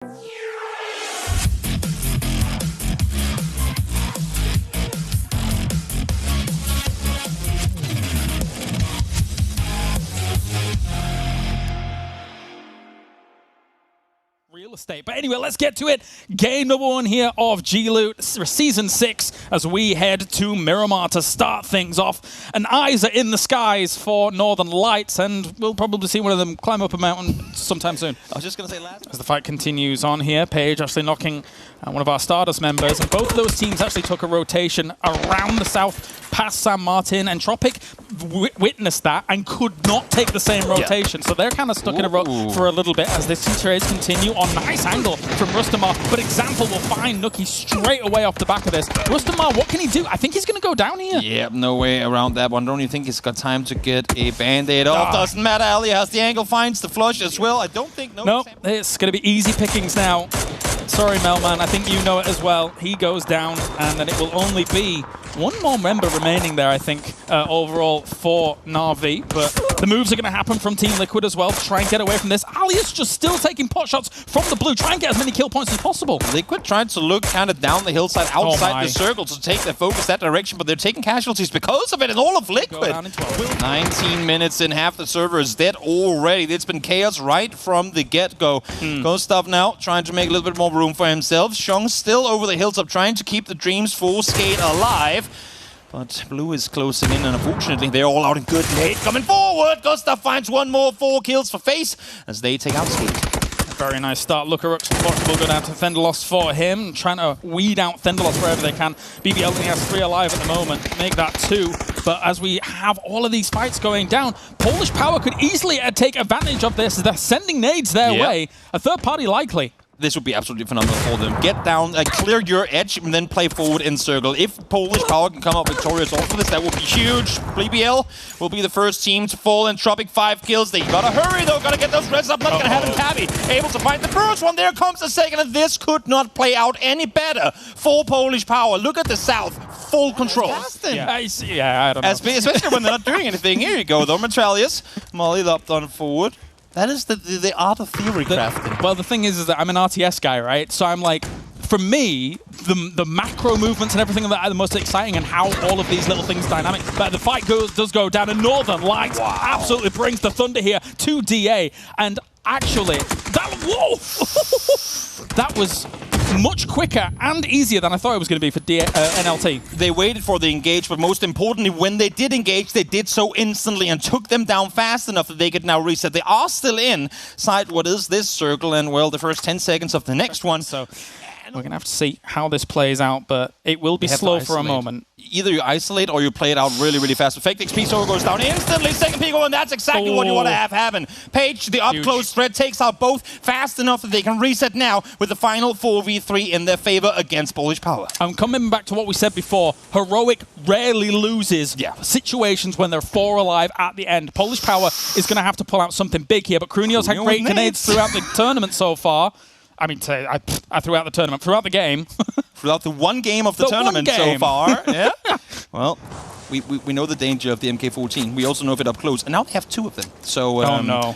Real estate. But anyway, let's get to it. Game number 1 here of G-Loot Season 6 as we head to Miramar to start things off. And eyes are in the skies for Northern Lights, and we'll probably see one of them climb up a mountain sometime soon. I was just going to say last. As the fight continues on here, Paige actually knocking one of our Stardust members, and both of those teams actually took a rotation around the south past San Martin, and Tropic witnessed that and could not take the same rotation. So they're kind of stuck in a row for a little bit as these two trades continue on. Nice angle from Rustamar, but Example will find Nookie straight away off the back of this. Rustamar, what can he do? I think he's going to go down here. Yeah, no way around that one. Don't you think he's got time to get a Band-Aid off? Doesn't matter. Ali has the angle, finds the flush as well. I don't think... No, it's going to be easy pickings now. Sorry, Melman, I think you know it as well. He goes down, and then it will only be one more member remaining there, I think, overall for Na'Vi. But the moves are going to happen from Team Liquid as well to try and get away from this. Ali is just still taking pot shots from the blue, try and get as many kill points as possible. Liquid trying to look kind of down the hillside, outside the circle to take their focus that direction, but they're taking casualties because of it, and all of Liquid. 19 minutes in, half the server is dead already. It's been chaos right from the get-go. Gustav now trying to make a little bit more room for himself. Xiong still over the hilltop trying to keep the Dreams full skate alive. But Blue is closing in, and unfortunately, they're all out in good late. Coming forward, Gustav finds one more, 4 kills for Face as they take out Skate. Very nice start. Lookerux will go down to Thendalos for him, trying to weed out Thendalos wherever they can. BBL only has 3 alive at the moment, make that 2. But as we have all of these fights going down, Polish Power could easily take advantage of this. They're sending nades their way. A third party likely. This would be absolutely phenomenal for them. Get down, clear your edge, and then play forward in circle. If Polish Power can come up victorious off of this, that would be huge. BBL will be the first team to fall in. Tropic 5 kills. They gotta hurry though, gotta get those reds up. Not gonna happen. Tabby able to find the first one. There comes the second, and this could not play out any better for Polish Power. Look at the south, full control. Yeah, I don't know. Especially when they're not doing anything. Here you go though, Metralius. Molly up on forward. That is the art of theory crafting. Well, the thing is that I'm an RTS guy, right? So I'm like, for me, the macro movements and everything that are the most exciting, and how all of these little things dynamic. But the fight does go down, and Northern Lights absolutely brings the thunder here to DA. And actually, that was much quicker and easier than I thought it was going to be for NLT. They waited for the engage, but most importantly, when they did engage, they did so instantly and took them down fast enough that they could now reset. They are still inside what is this circle, and well, the first 10 seconds of the next one. So we're going to have to see how this plays out, but it will be slow for a moment. Either you isolate or you play it out really, really fast. Fake XP Soul goes down instantly. Second Pico, and that's exactly what you want to have happen. Paige, the up-close threat, takes out both fast enough that they can reset now with the final 4v3 in their favor against Polish Power. I'm coming back to what we said before. Heroic rarely loses situations when they're 4 alive at the end. Polish Power is going to have to pull out something big here, but Krunio's had great grenades throughout the tournament so far. I mean, throughout the tournament, throughout the game. Throughout the one game of the tournament so far. Yeah. Well, we know the danger of the MK14. We also know of it up close. And now they have 2 of them. So,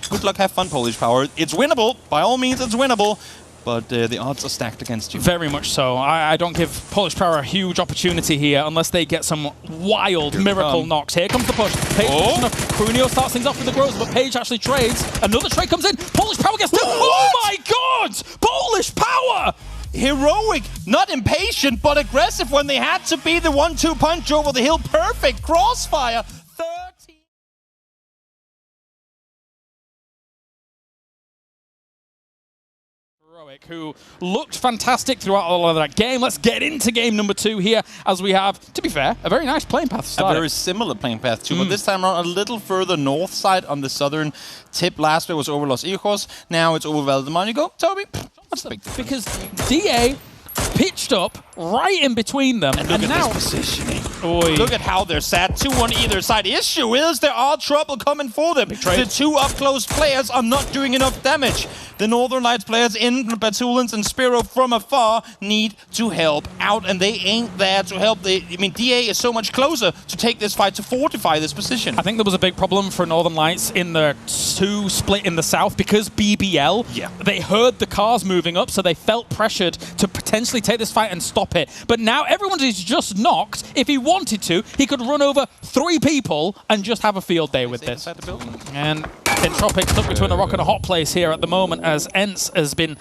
good luck, have fun, Polish Power. It's winnable. By all means, it's winnable. But the odds are stacked against you. Very much so. I don't give Polish Power a huge opportunity here unless they get some wild miracle knocks. Here comes the push. Paige Krunio starts things off with the Groves, but Paige actually trades. Another trade comes in. Polish Power gets 2. Oh my god! Polish Power! Heroic, not impatient, but aggressive when they had to be the 1-2 punch over the hill. Perfect crossfire. 13. Heroic, who looked fantastic throughout all of that game. Let's get into game number 2 here, as we have, to be fair, a very nice playing path to start. A very similar playing path too, but this time around a little further north side on the southern tip. Last way was over Los Hijos, now it's over Valdemar. You go, Toby. What's the big difference? Because DA pitched up right in between them. And look at now this positioning. Look at how they're sat, 2 on either side. The issue is there are trouble coming for them. The 2 up-close players are not doing enough damage. The Northern Lights players in Batulans and Spiro from afar need to help out, and they ain't there to help. I mean, DA is so much closer to take this fight, to fortify this position. I think there was a big problem for Northern Lights in the 2 split in the south because BBL, they heard the cars moving up, so they felt pressured to potentially take this fight and stop it. But now everyone is just knocked. If he wanted to, he could run over 3 people and just have a field day with this. And Entropic stuck between a rock and a hot place here at the moment, as Ents has been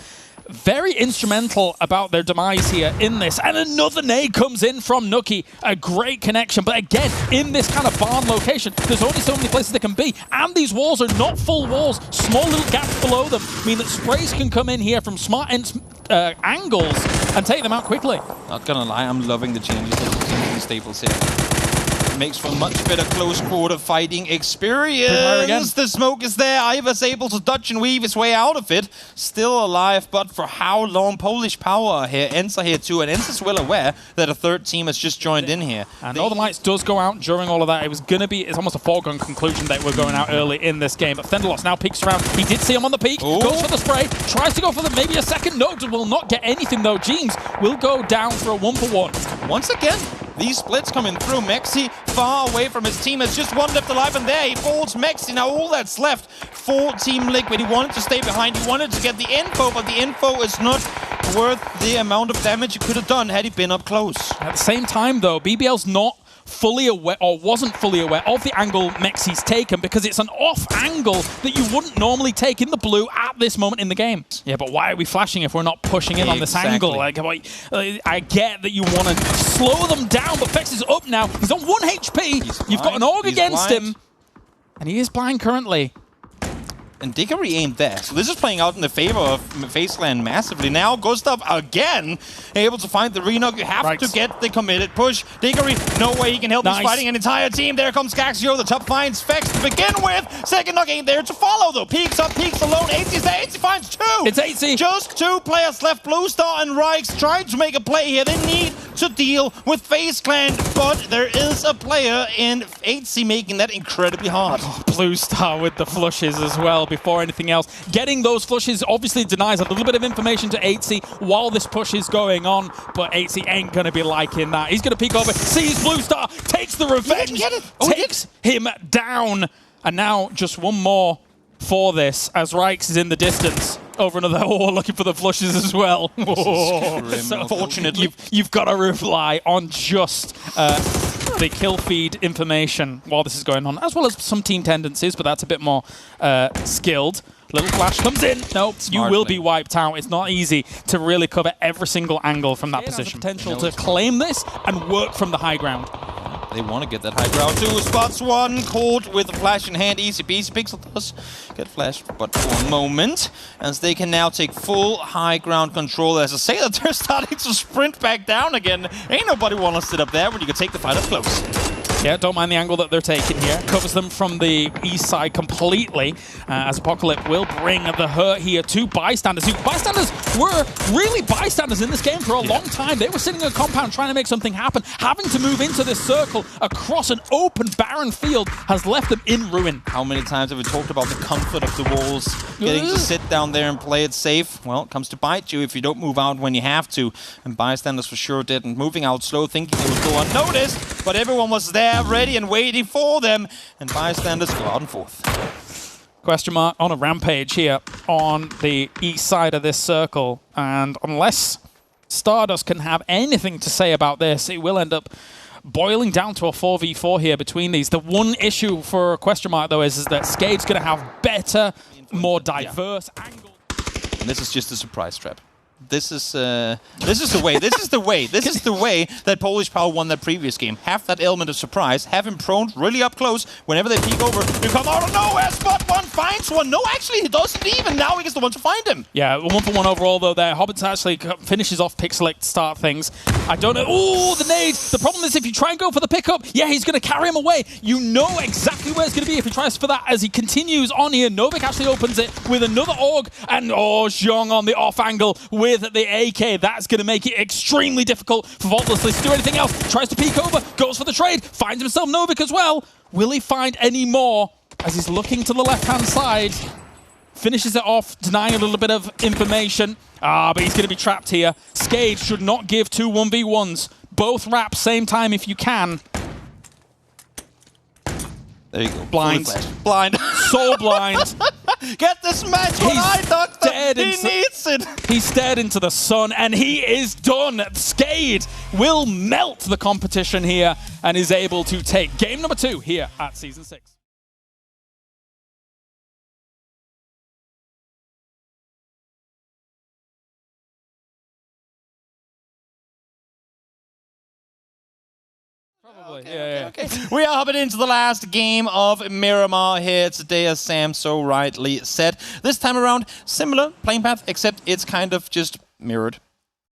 very instrumental about their demise here in this. And another nade comes in from Nuki. A great connection. But again, in this kind of barn location, there's only so many places they can be. And these walls are not full walls. Small little gaps below them mean that sprays can come in here from smart angles and take them out quickly. Not gonna lie, I'm loving the changes in these staples here. Makes for much better close quarter fighting experience. The smoke is there. Ivar's able to dodge and weave his way out of it. Still alive, but for how long? Polish power here. Ents are here too, and Ents is well aware that a third team has just joined in here. And Northern Lights does go out during all of that. It was going to be, it's almost a foregone conclusion that we're going out early in this game. But Fenderloss now peeks around. He did see him on the peak. Ooh. Goes for the spray. Tries to go for maybe a second. No, will not get anything though. Jeans will go down for a 1-for-1. Once again, these splits coming through. Mexi far away from his team. There's just one left alive, and there he falls. Mexi, now all that's left for Team Liquid. He wanted to stay behind. He wanted to get the info, but the info is not worth the amount of damage he could have done had he been up close. At the same time, though, BBL's not fully aware, or wasn't fully aware of the angle Mexi's taken, because it's an off angle that you wouldn't normally take in the blue at this moment in the game. Yeah, but why are we flashing if we're not pushing in on this angle? Like, I get that you want to slow them down, but Fex is up now. He's on 1 HP. You've got an AUG against him, and he is blind currently. And Diggory ain't there. So this is playing out in the favor of Faceland massively. Now Gustav again able to find the re-knock. You have to get the committed push. Diggory, no way he can help. He's fighting an entire team. There comes Gaxio. The top finds Fex to begin with. Second knock ain't there to follow though. Peeks up, peeks alone. 80's there. 80 finds 2. It's 80. Just 2 players left. Blue Star and Rykes trying to make a play here. They need to deal with FaZe Clan, but there is a player in 80 making that incredibly hard. Oh, Blue Star with the flushes as well before anything else. Getting those flushes obviously denies a little bit of information to 80 while this push is going on, but 80 ain't going to be liking that. He's going to peek over, sees Blue Star, takes the revenge, takes him down, and now just one more for this as Rykes is in the distance. Over another, looking for the flushes as well. So fortunately, you've got to rely on just the kill feed information while this is going on, as well as some team tendencies, but that's a bit more skilled. Little flash comes in. Nope, you will be wiped out. It's not easy to really cover every single angle from that position. Potential to claim this and work from the high ground. They want to get that high ground too. Spots one, caught with a flash in hand. Easy peasy. Pixel does get flashed, but for a moment, as they can now take full high ground control. As I say that they're starting to sprint back down again. Ain't nobody want to sit up there when you can take the fight up close. Yeah, don't mind the angle that they're taking here. Covers them from the east side completely, as Apocalypse will bring the hurt here to bystanders. Bystanders were really bystanders in this game for a long time. They were sitting in a compound trying to make something happen. Having to move into this circle across an open, barren field has left them in ruin. How many times have we talked about the comfort of the walls? Getting to sit down there and play it safe? Well, it comes to bite you if you don't move out when you have to. And bystanders for sure didn't. Moving out slow, thinking they would go unnoticed, but everyone was there, ready and waiting for them, and bystanders go out in fourth. Question mark on a rampage here on the east side of this circle, and unless Stardust can have anything to say about this, it will end up boiling down to a 4v4 here between these. The one issue for question mark though is that Skade's going to have better, more diverse angles. And this is just a surprise trap. This is the way. This is the way. This is the way that Polish Power won that previous game. Have that element of surprise. Have him prone really up close. Whenever they peek over, you come out of nowhere. Spot one, finds one. No, actually, he doesn't even. Now he gets the one to find him. Yeah, 1-for-1 overall though there. Hobbits actually finishes off Pixelect to start things. I don't know. Ooh, the nade. The problem is if you try and go for the pickup, yeah, he's going to carry him away. You know exactly where it's going to be if he tries for that. As he continues on here, Novik actually opens it with another AUG, and Xiong on the off angle with the AK. That's going to make it extremely difficult for Vaultlessly to do anything else. Tries to peek over, goes for the trade, finds himself Novik as well. Will he find any more as he's looking to the left-hand side finishes it off, denying a little bit of information. But he's going to be trapped here. Skade should not give two 1v1s. Both wrap same time if you can. There you go. Blind. Blind. So blind. Get this match when I doctor. He needs it. He stared into the sun, and he is done. Skade will melt the competition here and is able to take game number 2 here at Season 6. Probably, okay. We are hopping into the last game of Miramar here today, as Sam so rightly said. This time around, similar playing path, except it's kind of just mirrored.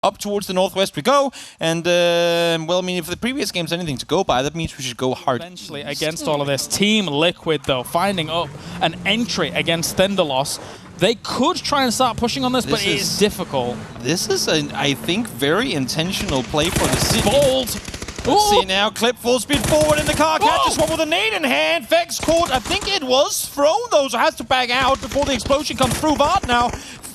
Up towards the northwest we go, and well, I mean, if the previous game's anything to go by, that means we should go hard. Eventually, against all of this, Team Liquid, though, finding up an entry against Thunderloss. They could try and start pushing on this, but it is difficult. This is, I think, very intentional play for the city. Bold! Let's see now, Clip full speed forward in the car, catches one with a nade in hand. Vex caught, I think it was thrown though, so has to back out before the explosion comes through. Vart now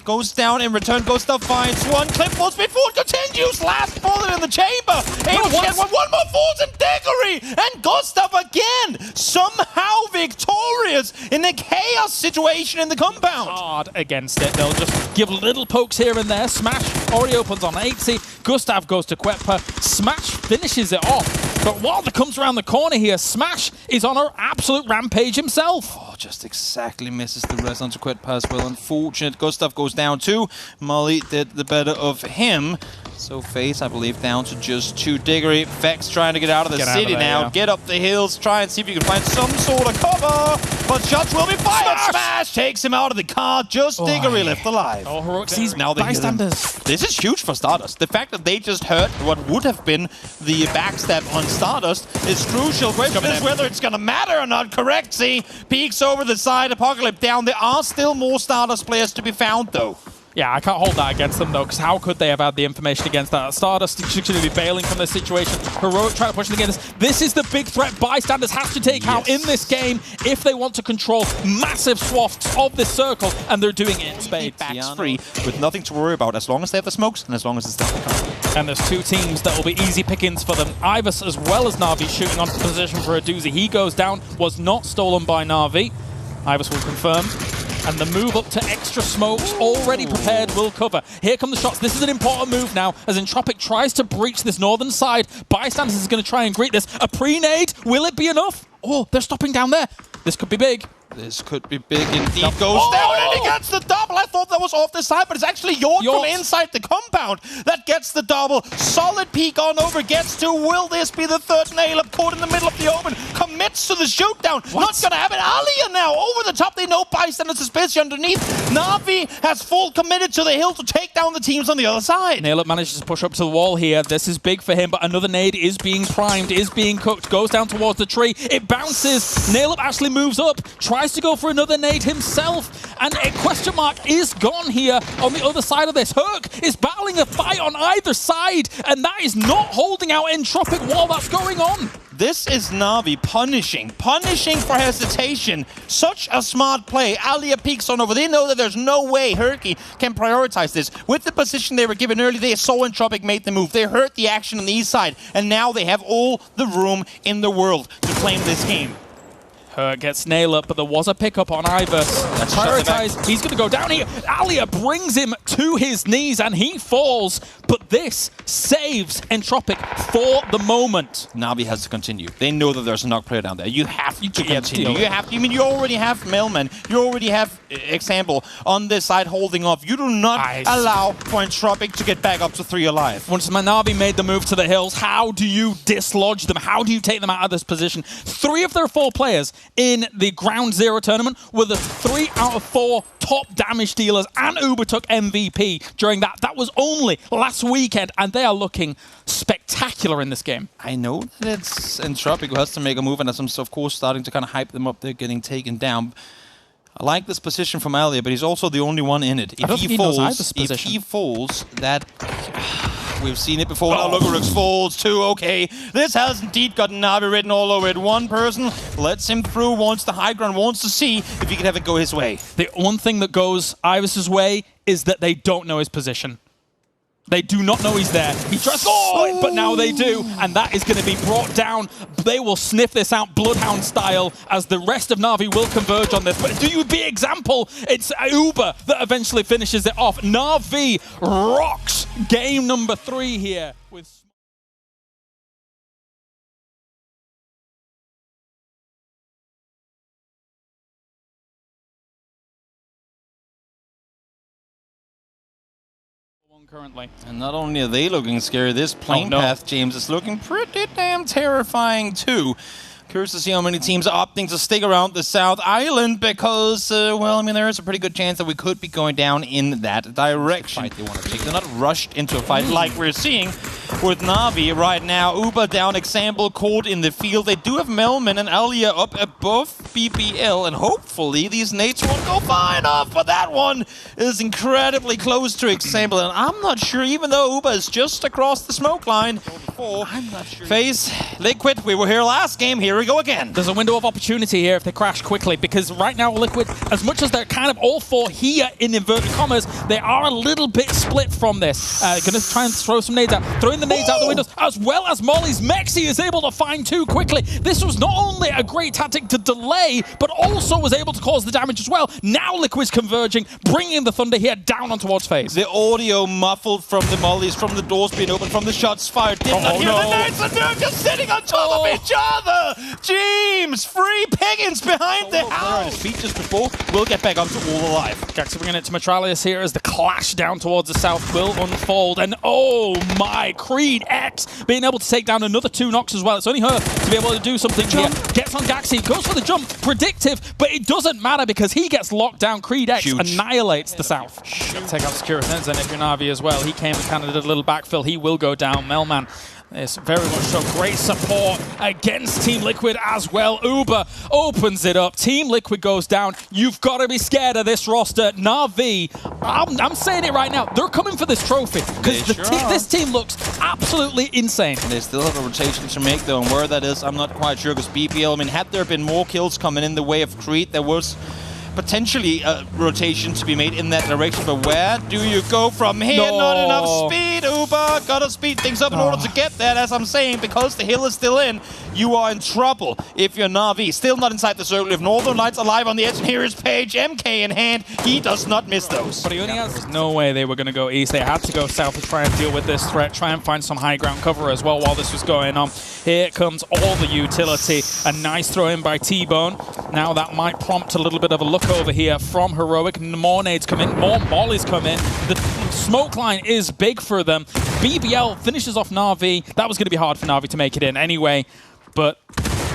goes down in return, Gustav finds one. Clip full speed forward, continues, last bullet in the chamber. Able to get one more falls in Diggory, and Gustav again, somehow victorious in a chaos situation in the compound. Hard against it, they'll just give little pokes here and there. Smash already opens on 80. Gustav goes to Quetpa. Smash finishes it off. But Wilder comes around the corner here. Smash is on an absolute rampage himself. Oh, just exactly misses the rest onto Quetpa as well. Unfortunate. Gustav goes down too. Molly did the better of him. So FaZe, I believe, down to just 2. Diggory. Vex trying to get out of the city now. Get up the hills. Try and see if you can find some sort of cover. But shots will be fired. Smash takes him out of the car. Just Diggory left alive. Oh, Heroic sees now bystanders. This is huge for Stardust. The fact that they just heard what would have been the backstab on Stardust is crucial. Question is whether it's going to matter or not. Correct, see. Peeks over the side. Apocalypse down. There are still more Stardust players to be found, though. Yeah, I can't hold that against them, though, because how could they have had the information against that? Stardust should be bailing from this situation. Heroic trying to push it against. This is the big threat Bystanders has to take out in this game if they want to control massive swaths of this circle, and they're doing it in spades. Backs free with nothing to worry about as long as they have the smokes and as long as it's the And there's 2 teams that will be easy pickings for them. Ivus as well as Na'Vi shooting onto position for a doozy. He goes down, was not stolen by Na'Vi. Ivus will confirm. And the move up to extra smokes already prepared will cover. Here come the shots. This is an important move now as Entropic tries to breach this northern side. Bystanders is going to try and greet this. A pre-nade. Will it be enough? Oh, they're stopping down there. This could be big. This could be big indeed. Goes down and he gets the double. I thought that was off the side, but it's actually York from inside the compound that gets the double. Solid peek on over, gets to. Will this be the third nail up? Caught in the middle of the open. Commits to the shootdown. Not gonna have it. Alia now over the top. They know Bystanders is busy underneath. Na'Vi has full committed to the hill to take down the teams on the other side. Nail Up manages to push up to the wall here. This is big for him, but another nade is being primed, is being cooked. Goes down towards the tree. It bounces. Nail Up actually moves up. Tries to go for another nade himself, and a question mark is gone here on the other side of this. Herc is battling a fight on either side, and that is not holding out Entropic while that's going on. This is Na'Vi punishing for hesitation. Such a smart play. Alia peeks on over. They know that there's no way Herky can prioritize this. With the position they were given early, they saw Entropic make the move. They heard the action on the east side, and now they have all the room in the world to claim this game. Herc gets Nail Up, but there was a pickup on Ivus. Prioritize. He's going to go down here. Alia brings him to his knees, and he falls. But this saves Entropic for the moment. Na'Vi has to continue. They know that there's a knock player down there. You have to continue. You have to. I mean, you already have Mailman. You already have Example on this side holding off. You do not allow for Entropic to get back up to 3 alive. Once Na'Vi made the move to the hills, how do you dislodge them? How do you take them out of this position? 3 of their 4 players in the Ground Zero tournament were the 3 out of 4 top damage dealers, and Uber took MVP during that. That was only last weekend, and they are looking spectacular in this game. I know that it's Entropic who has to make a move, and that's of course starting to kind of hype them up. They're getting taken down. I like this position from Alia, but he's also the only one in it. If he falls, that We've seen it before. Now Logorux falls too. Okay, this has indeed got Na'Vi written all over it. One person lets him through, wants the high ground, wants to see if he can have it go his way. The one thing that goes Ivis's way is that they don't know his position. They do not know he's there. He tries, but now they do, and that is going to be brought down. They will sniff this out Bloodhound style as the rest of Na'Vi will converge on this. But do you be example? It's Uber that eventually finishes it off. Na'Vi rocks game number 3 here with. Currently. And not only are they looking scary, this plane path, James, is looking pretty damn terrifying too. Curious to see how many teams are opting to stick around the South Island because, well, I mean, there is a pretty good chance that we could be going down in that direction. They want to take. They're not rushed into a fight like we're seeing with Na'Vi right now. Uber down, example, caught in the field. They do have Melman and Alia up above BBL, and hopefully these nades won't go far enough, but that one is incredibly close to example, and I'm not sure, even though Uber is just across the smoke line. I'm not sure. FaZe, Liquid, we were here last game, here we go again. There's a window of opportunity here if they crash quickly, because right now Liquid, as much as they're kind of all for here in inverted commas, they are a little bit split from this. Gonna try and throw some nades out, throwing the nades out the windows, as well as Molly's Mexi is able to find 2 quickly. This was not only a great tactic to delay, but also was able to cause the damage as well. Now Liquid's converging, bringing the Thunder here down on towards FaZe. The audio muffled from the mollies, from the doors being open, from the shots fired. Did not hear the nades, and they're just sitting on top of each other. James, free pickings behind the house. His feet just before, we'll get back up to all alive. Gaxi bringing it to Metralius here as the clash down towards the south will unfold. And oh my, Creed X being able to take down another 2 knocks as well. It's only her to be able to do something here. Gets on Gaxi, goes for the jump, predictive, but it doesn't matter because he gets locked down. Creed X annihilates the south. Take out Securitas, and if you're Na'Vi as well, he came and kind of did a little backfill. He will go down. Melman. It's very much so great support against Team Liquid as well. Uber opens it up. Team Liquid goes down. You've got to be scared of this roster. Na'Vi, I'm saying it right now, they're coming for this trophy because this team looks absolutely insane. They still have a rotation to make though, and where that is, I'm not quite sure because BPL, I mean, had there been more kills coming in the way of Creed, there was potentially a rotation to be made in that direction, but where do you go from here? No. Not enough speed, Uber. Gotta speed things up in order to get that, as I'm saying, because the hill is still in. You are in trouble if you're Na'Vi. Still not inside the circle. If Northern Lights alive on the edge, and here is Page, MK in hand. He does not miss those. But there's no way they were going to go east. They had to go south to try and deal with this threat, try and find some high ground cover as well while this was going on. Here comes all the utility. A nice throw in by T-Bone. Now that might prompt a little bit of a look over here from Heroic. More nades come in, more mollies come in. The smoke line is big for them. BBL finishes off Na'Vi. That was going to be hard for Na'Vi to make it in anyway, but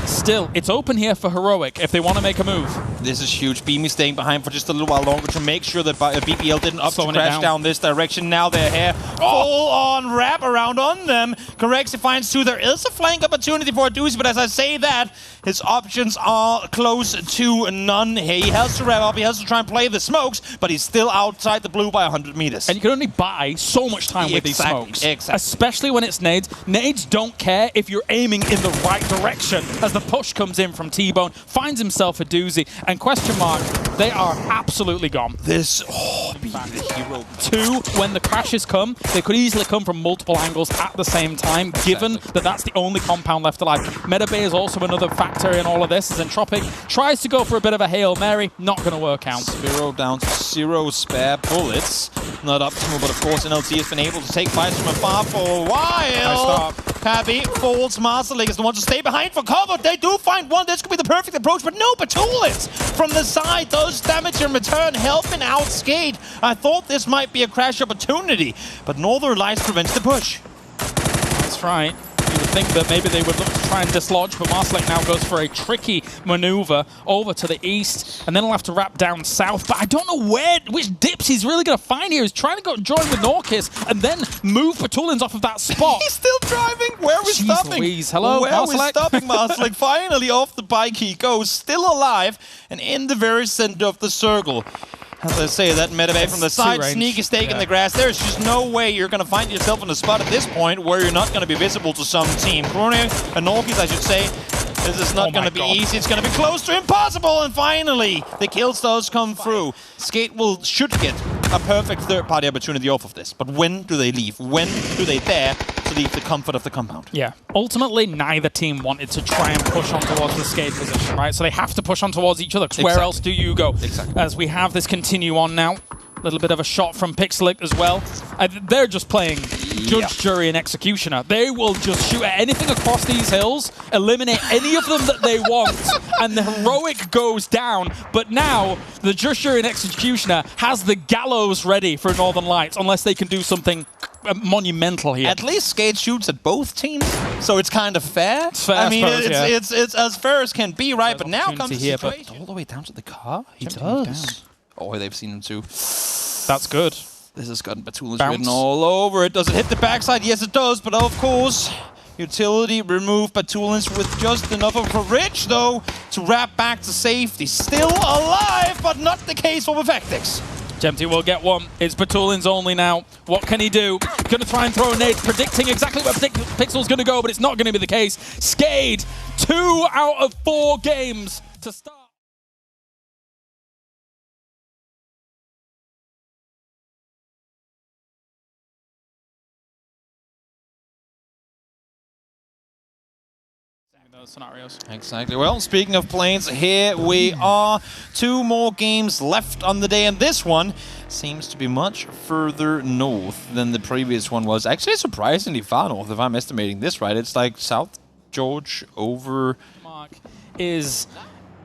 still, it's open here for Heroic if they want to make a move. This is huge. Beamy staying behind for just a little while longer to make sure that BBL didn't up to crash down this direction. Now they're here. Full on wrap around on them. Corexi finds 2. There is a flank opportunity for a Doozy, but as I say that, his options are close to none. He has to wrap up. He has to try and play the smokes, but he's still outside the blue by 100 meters. And you can only buy so much time with these smokes. Especially when it's nades. Nades don't care if you're aiming in the right direction. As the push comes in from T-Bone, finds himself a doozy, and question mark, they are absolutely gone. This, be the hero. 2, when the crashes come, they could easily come from multiple angles at the same time, given that that's the only compound left alive. Metabay is also another factor in all of this, as Entropic tries to go for a bit of a Hail Mary, not going to work out. 0 down to 0 spare bullets. Not optimal, but of course NLT has been able to take fights from afar for a while. Pappy falls. Master League is the one to stay behind for cover. They do find one. This could be the perfect approach, but no, Batulits from the side does damage in return, helping out Skate. I thought this might be a crash opportunity, but Northern Lights prevents the push. That's right. You would think that maybe they would look to try and dislodge, but Marslake now goes for a tricky maneuver over to the east, and then he'll have to wrap down south. But I don't know which dips he's really going to find here. He's trying to go join with Norkis and then move Patulins off of that spot. He's still driving. Where are we stopping? Louise. Hello, Where are we stopping, Marslake? Finally off the bike he goes, still alive, and in the very center of the circle. As I say, that medevac from the side, range. sneaky stake in the grass. There's just no way you're going to find yourself in a spot at this point where you're not going to be visible to some team. Kroner and Norkis, I should say. This is not going to be easy. It's going to be close to impossible. And finally, the kills does come through. Skate should get a perfect third-party opportunity off of this. But when do they leave? When do they dare to leave the comfort of the compound? Yeah. Ultimately, neither team wanted to try and push on towards the Skate position, right? So they have to push on towards each other, because where else do you go? Exactly. As we have this continue on now. A little bit of a shot from Pixelic as well. They're just playing Judge, Jury, and Executioner. They will just shoot at anything across these hills, eliminate any of them that they want, and the Heroic goes down. But now, the Judge, Jury, and Executioner has the gallows ready for Northern Lights, unless they can do something monumental here. At least Skate shoots at both teams, so it's kind of fair. It's fair, I mean, it's it's as fair as can be, right? But now comes the here, situation. All the way down to the car? He does. Oh, they've seen him too. That's good. This has gotten Batulin's written all over it. Does it hit the backside? Yes, it does. But of course, utility removed Batulin's with just enough of a ridge, though, to wrap back to safety. Still alive, but not the case for Vivectix. Jempty will get one. It's Batulin's only now. What can he do? Gonna try and throw a nade, predicting exactly where Pixel's gonna go, but it's not gonna be the case. Skade, 2 out of 4 games to start. Those scenarios. Exactly. Well, speaking of planes, here we are. 2 more games left on the day, and this one seems to be much further north than the previous one was. Actually, surprisingly far north, if I'm estimating this right. It's like South George over... Mark is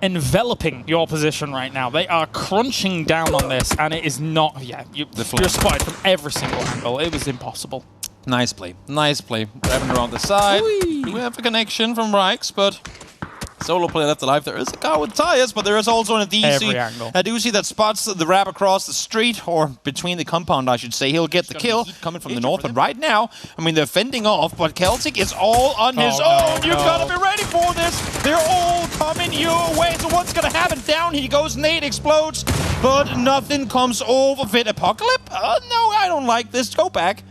enveloping your position right now. They are crunching down on this, and it is not... Yeah, you're spotted from every single angle. It was impossible. Nice play. Nice play. Driving around the side. Whee! We have a connection from Rikes, but solo player left alive. There is a car with tires, but there is also a DC. Every angle. A DC that spots the wrap across the street, or between the compound, I should say. He'll get the kill coming from the north, but right now, I mean, they're fending off, but Celtic is all on his own. You've got to be ready for this. They're all coming your way. So what's going to happen? Down he goes. Nade explodes, but nothing comes over of it. Apocalypse? No, I don't like this. Go back.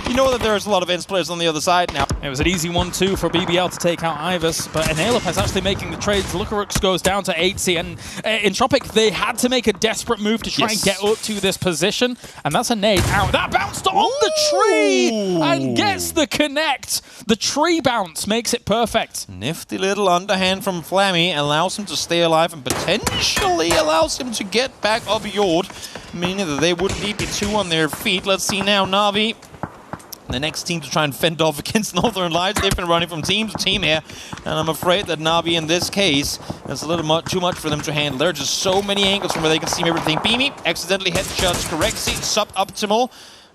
You know that there's a lot of Ents players on the other side now. It was an easy 1-2 for BBL to take out Ivers, but Enalip is actually making the trades. Lucarux goes down to 8C, and in Tropic, they had to make a desperate move to try and get up to this position, and that's a nade out. That bounced on the tree and gets the connect. The tree bounce makes it perfect. Nifty little underhand from Flammy allows him to stay alive and potentially allows him to get back up Yord, meaning that they wouldn't need be 2 on their feet. Let's see now, Na'Vi. The next team to try and fend off against Northern Lights. They've been running from team to team here, and I'm afraid that Na'Vi in this case is a little too much for them to handle. There are just so many angles from where they can see everything. Beamy accidentally headshots correctly, suboptimal,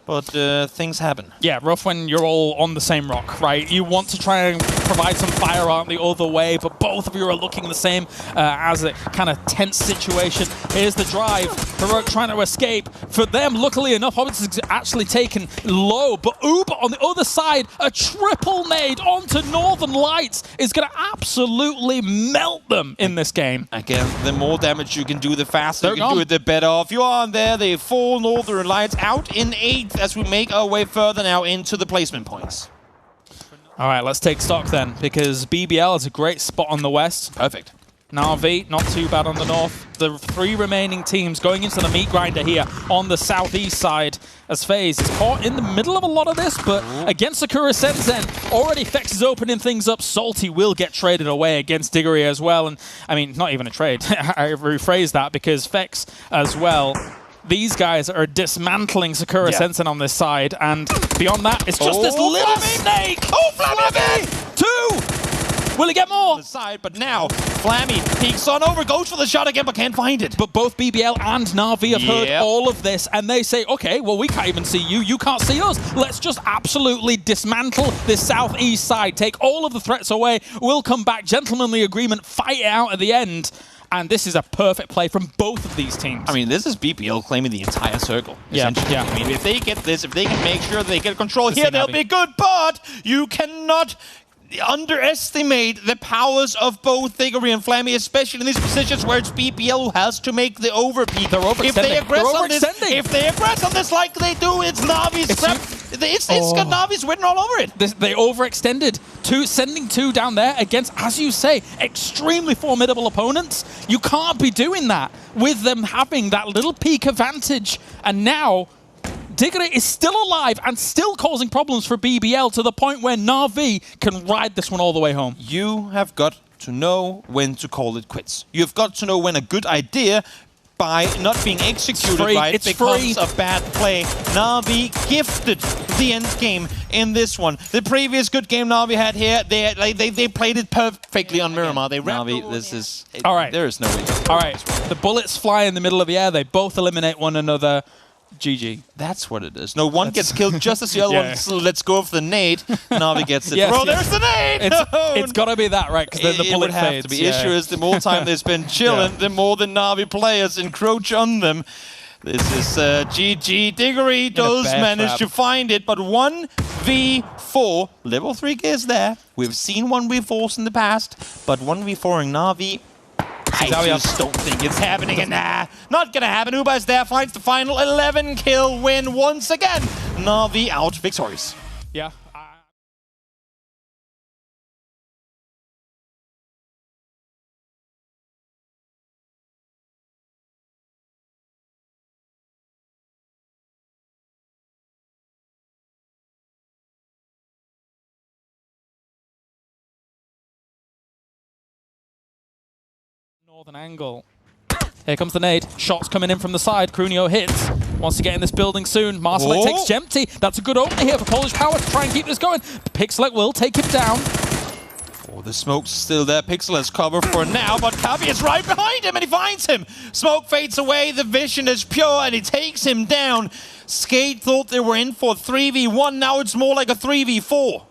but things happen. Yeah, rough when you're all on the same rock, right? You want to try and provide some fire out the other way, but both of you are looking the same as a kind of tense situation. Here's the drive. Heroic trying to escape. For them, luckily enough, Hobbits is actually taken low, but Uber on the other side, a triple nade onto Northern Lights is going to absolutely melt them in this game. Again, the more damage you can do, the faster you can do it, the better off you are. And there, they fall Northern Lights out in 8th as we make our way further now into the placement points. All right, let's take stock then, because BBL is a great spot on the west. Perfect. Na'Vi, not too bad on the north. The 3 remaining teams going into the meat grinder here on the southeast side, as FaZe is caught in the middle of a lot of this, but against Sakura Sensen, already Fex is opening things up. Salty will get traded away against Diggory as well, and I mean, not even a trade. I rephrase that, because Fex as well, these guys are dismantling Sakura Sensen on this side, and beyond that, it's just this little snake! Oh, Flammy! 2! Will he get more? The side, but now Flammy peeks on over, goes for the shot again, but can't find it. But both BBL and Na'Vi have heard all of this, and they say, okay, well, we can't even see you. You can't see us. Let's just absolutely dismantle this southeast side, take all of the threats away. We'll come back, gentlemanly agreement, fight it out at the end. And this is a perfect play from both of these teams. I mean, this is BPL claiming the entire circle, essentially. Yeah. I mean, if they get this, if they can make sure they get control here, they'll be good, but you cannot underestimate the powers of both Thiggery and Flammy, especially in these positions where it's BPL who has to make the overpeak. They're overextending. If they aggress on this like they do, it's Navi's it's got Navi's written all over it. They overextended. Sending 2 down there against, as you say, extremely formidable opponents. You can't be doing that with them having that little peak advantage. And now Thiggery is still alive and still causing problems for BBL to the point where Na'Vi can ride this one all the way home. You have got to know when to call it quits. You've got to know when a good idea by not being executed right becomes a bad play. Na'Vi gifted the end game in this one. The previous good game Na'Vi had here, they played it perfectly on Miramar. They Na'Vi, this is... All right. There is no way. All right. The bullets fly in the middle of the air. They both eliminate one another. GG. That's what it is. No, one gets killed just as the other one lets go of the nade. Na'Vi gets it. There's the nade! It's got to be that, right? Because then the bullet fades. Have to be. Issue is, the more time they spend chilling, the more the Na'Vi players encroach on them. This is GG. Thiggery does manage to find it, but 1v4. Level 3 gears there. We've seen 1v4s in the past, but 1v4 in Na'Vi, I just don't think it's happening, and not gonna happen. Uba's there, finds the final 11-kill win once again. Na'Vi out victorious. Yeah. Northern angle. Here comes the nade. Shots coming in from the side. Crunio hits. Wants to get in this building soon. Marselec takes Gemty. That's a good opener here for Polish Power to try and keep this going. Pixelec will take him down. Oh, the smoke's still there. Pixel has cover for now, but Kabi is right behind him and he finds him. Smoke fades away. The vision is pure and he takes him down. Skate thought they were in for 3v1. Now it's more like a 3v4.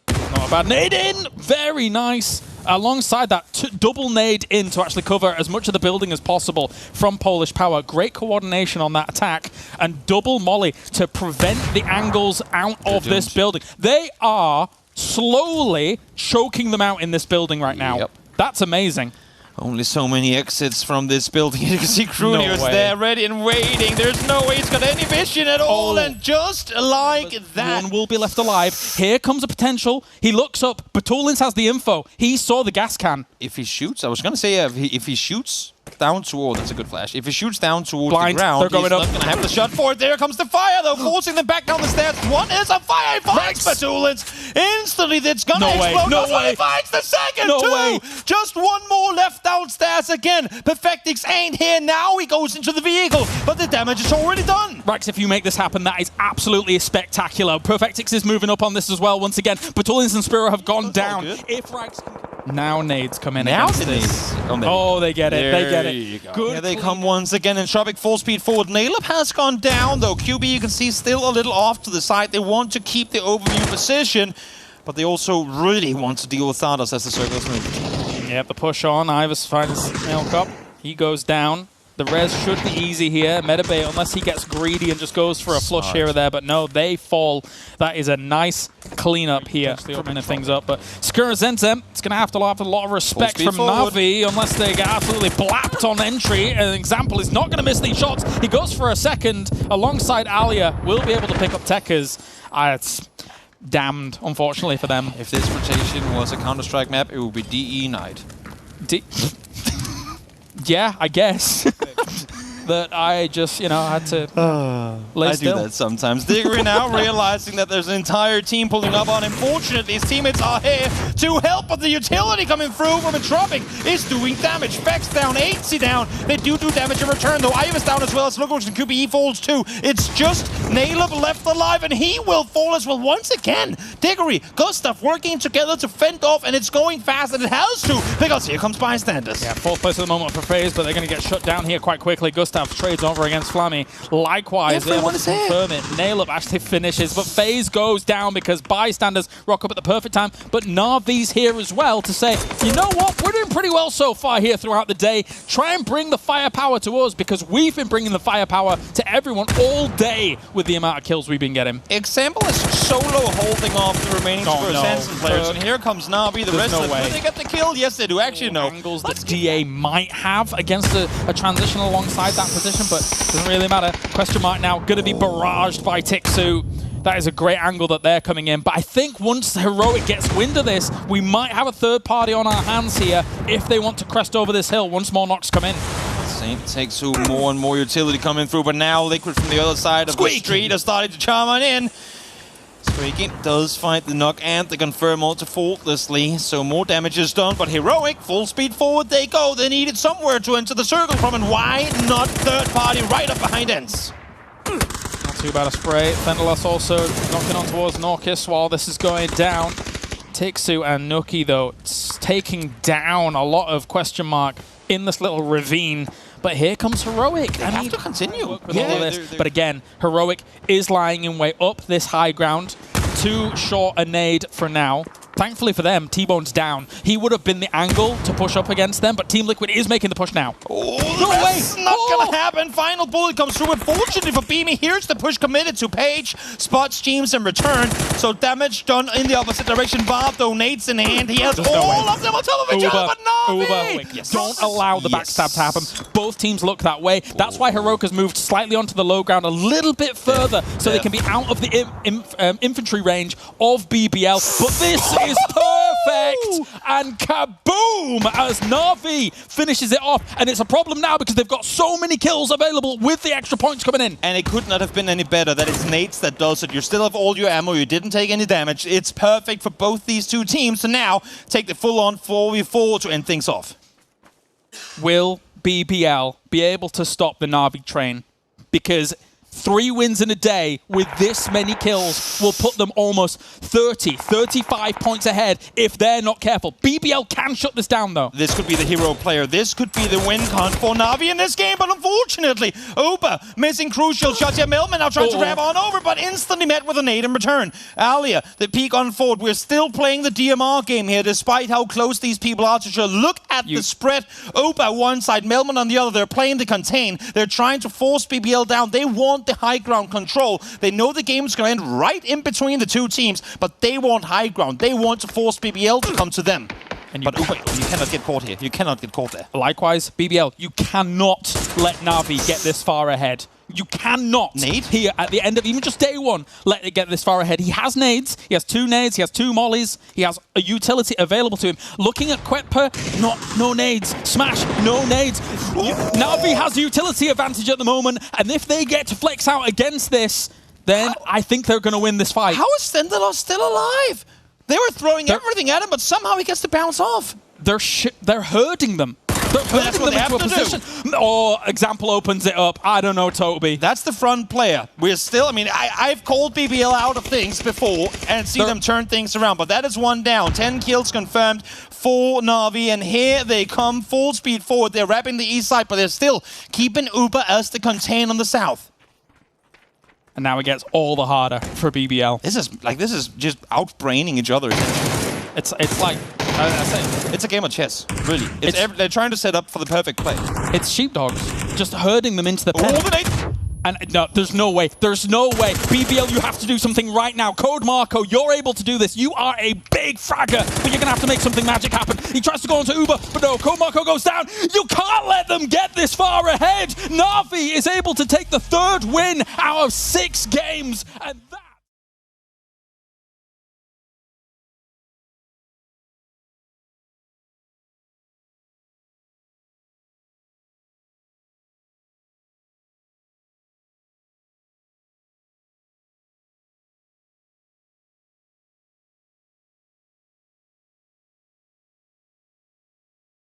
Not a bad nade in. Very nice. Alongside that, double nade in to actually cover as much of the building as possible from Polish Power. Great coordination on that attack. And double molly to prevent the angles out of this building. They are slowly choking them out in this building right now. Yep. That's amazing. Only so many exits from this building. You can see Crunio's there, ready and waiting. There's no way he's got any vision at all. And just like that, one will be left alive. Here comes a potential. He looks up. Batulins has the info. He saw the gas can. If he shoots, I was going to say, if he shoots down toward, that's a good flash. If he shoots down towards the ground, he's not going to have the shot for it. There comes the fire, though, forcing them back down the stairs. One is a fire. He finds Batulins. Instantly, that's going to explode. No way. He finds the second, too. Just one more left downstairs again. Perfectix ain't here now. He goes into the vehicle, but the damage is already done. Rax, if you make this happen, that is absolutely spectacular. Perfectix is moving up on this as well once again. Batulins and Spiro have gone down. If Rax can... Now nades come in against this. Oh, they get it. They get it. Good. Here they come once again, and Tropic full speed forward. Nailup has gone down, though. QB, you can see, still a little off to the side. They want to keep the overview position, but they also really want to deal with Thanos as the circle's moving. Yep, the push on. Ivers finds Nail Cup. He goes down. The res should be easy here. Metabay, unless he gets greedy and just goes for a flush here or there. But no, they fall. That is a nice cleanup here, opening things up. But Skurazente, it's going to have a lot of respect from Na'Vi unless they get absolutely blapped on entry. An example is not going to miss these shots. He goes for a second alongside Alia. Will be able to pick up Tekkas. It's damned, unfortunately, for them. If this rotation was a Counter-Strike map, it would be DE Knight. Yeah, I guess. That I just, had to lay still. I do that sometimes. Thiggery now realizing that there's an entire team pulling up on him. Fortunately, his teammates are here to help, but the utility coming through from Tropic is doing damage. Vex down, 80 down. They do damage in return, though. Ivis down as well as Lookout and QBE falls too. It's just Nailub left alive, and he will fall as well once again. Thiggery, Gustav working together to fend off, and it's going fast, and it has to, because here comes Bystanders. Yeah, fourth place at the moment for FaZe, but they're going to get shut down here quite quickly. Gustav Gustav trades over against Flammy. Likewise, they want to confirm it. Nail Up actually finishes, but FaZe goes down because bystanders rock up at the perfect time. But Na'Vi's here as well to say, you know what? We're doing pretty well so far here throughout the day. Try and bring the firepower to us because we've been bringing the firepower to everyone all day with the amount of kills we've been getting. Example is solo holding off the remaining Sanson players, and here comes Na'Vi. The rest of them, do they get the kill? Yes, they do. Actually, no. Angles that DA might have against a transition alongside that position, but doesn't really matter. Question mark now, going to be barraged by Tixu. That is a great angle that they're coming in. But I think once Heroic gets wind of this, we might have a third party on our hands here if they want to crest over this hill once more knocks come in. Saint takes more and more utility coming through, but now Liquid from the other side of the street are starting to charm on in. Squeaky does fight the knock and the confirm also faultlessly, so more damage is done, but Heroic, full speed forward they go. They need it somewhere to enter the circle from, and why not third party right up behind Ents? Not too bad a spray. Fendelus also knocking on towards Norkis while this is going down. Tixu and Nuki, though, taking down a lot of question mark in this little ravine. But here comes Heroic. They have to continue. With all of this. But again, Heroic is lying in way up this high ground. Too short a nade for now. Thankfully for them, T-Bone's down. He would have been the angle to push up against them, but Team Liquid is making the push now. Oh, no way! Not gonna happen. Final bullet comes through. Unfortunately for Beamy, here's the push committed to Page. Spots James in return, so damage done in the opposite direction. Bob donates in hand. He has all of them on top of each other, but Na'Vi! Yes. Don't allow the backstab to happen. Both teams look that way. That's why Heroic has moved slightly onto the low ground a little bit further, so they can be out of the infantry range of BBL. But this is perfect! And kaboom! As Na'Vi finishes it off. And it's a problem now because they've got so many kills available with the extra points coming in. And it could not have been any better. That it's nades that does it. You still have all your ammo. You didn't take any damage. It's perfect for both these two teams to now take the full-on 4v4 to end things off. Will BBL be able to stop the Na'Vi train? Because 3 wins in a day with this many kills will put them almost 30, 35 points ahead if they're not careful. BBL can shut this down, though. This could be the hero player. This could be the win con for Na'Vi in this game, but unfortunately, Uber missing crucial shots. Yeah, Millman now trying to grab on over, but instantly met with a nade in return. Alia, the peak on forward. We're still playing the DMR game here, despite how close these people are to each other. Look at the spread. Uber one side, Millman on the other. They're playing the contain. They're trying to force BBL down. They want the high ground control. They know the game is going to end right in between the two teams, but they want high ground. They want to force BBL to come to them. But you cannot get caught here. You cannot get caught there. Likewise, BBL, you cannot let Na'Vi get this far ahead. You cannot here at the end of even just day one let it get this far ahead. He has nades. He has 2 nades. He has 2 mollies. He has a utility available to him. Looking at Quetper, no nades. Smash, no nades. Na'Vi has a utility advantage at the moment, and if they get to flex out against this, then I think they're going to win this fight. How is Stendelos still alive? They were throwing everything at him, but somehow he gets to bounce off. They're herding them. That's what they have to do. Or example opens it up. I don't know, Toby. That's the front player. We're still, I mean, I've called BBL out of things before and seen them turn things around, but that is 1 down. 10 kills confirmed for Na'Vi, and here they come full speed forward. They're wrapping the east side, but they're still keeping Uber as the contain on the south. And now it gets all the harder for BBL. This is just outbraining each other. It's like it's a game of chess, really. They're trying to set up for the perfect play. It's sheepdogs, just herding them into the pen. And no, there's no way. There's no way. BBL, you have to do something right now. Code Marco, you're able to do this. You are a big fragger, but you're going to have to make something magic happen. He tries to go into Uber, but no, Code Marco goes down. You can't let them get this far ahead. Na'Vi is able to take the 3rd win out of 6 games, and that